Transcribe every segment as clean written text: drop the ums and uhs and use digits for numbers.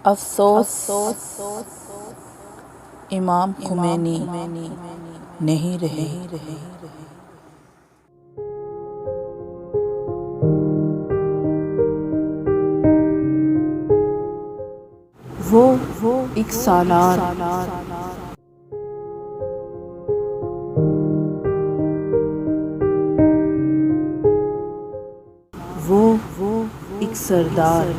अफसोस इमाम खुमैनी नहीं रहे। वो एक सालार वो एक सरदार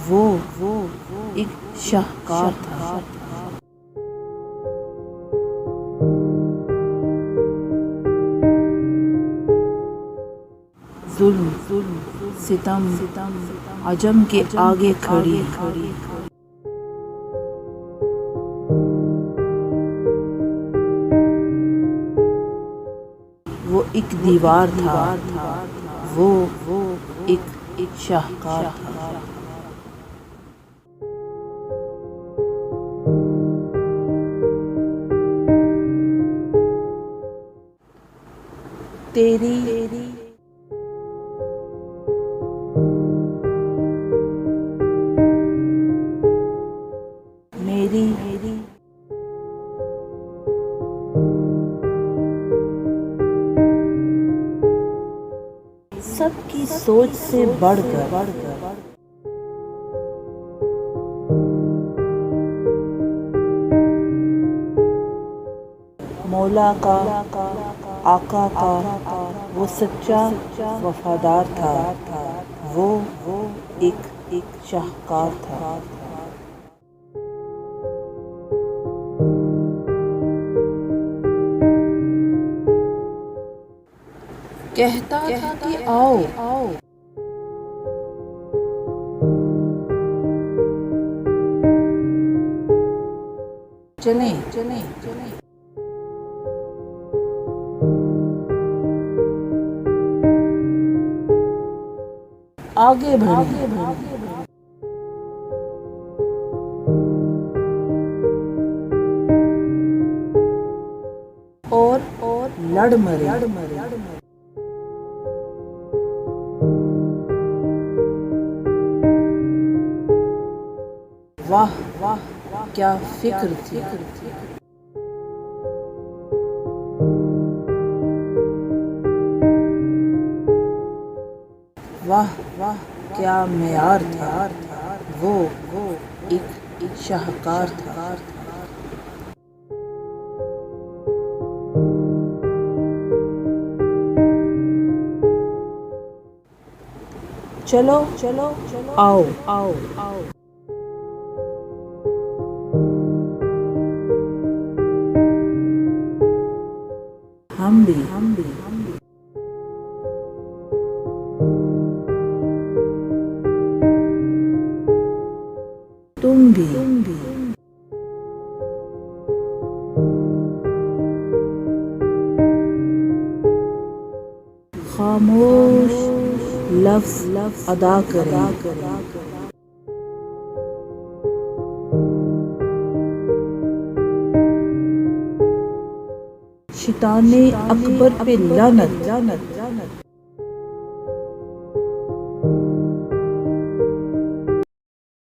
वो एक शाहकार था। जुल्म सितम अजम के आगे खड़ी वो एक दीवार था। वो एक शाहकार था। तेरी मेरी सबकी सोच से बढ़कर मौला का आका का वो सच्चा वफादार था। वो एक शाहकार था। कहता था कि आओ चलें आगे बढ़ें और लड़ मरे। वाह क्या फिक्र थी। वाह क्या मेयार था। वो एक शाहकार था। चलो आओ हम भी तुम भी खामोश लफ्ज़ अदा करें। शैताने अकबर पे लानत।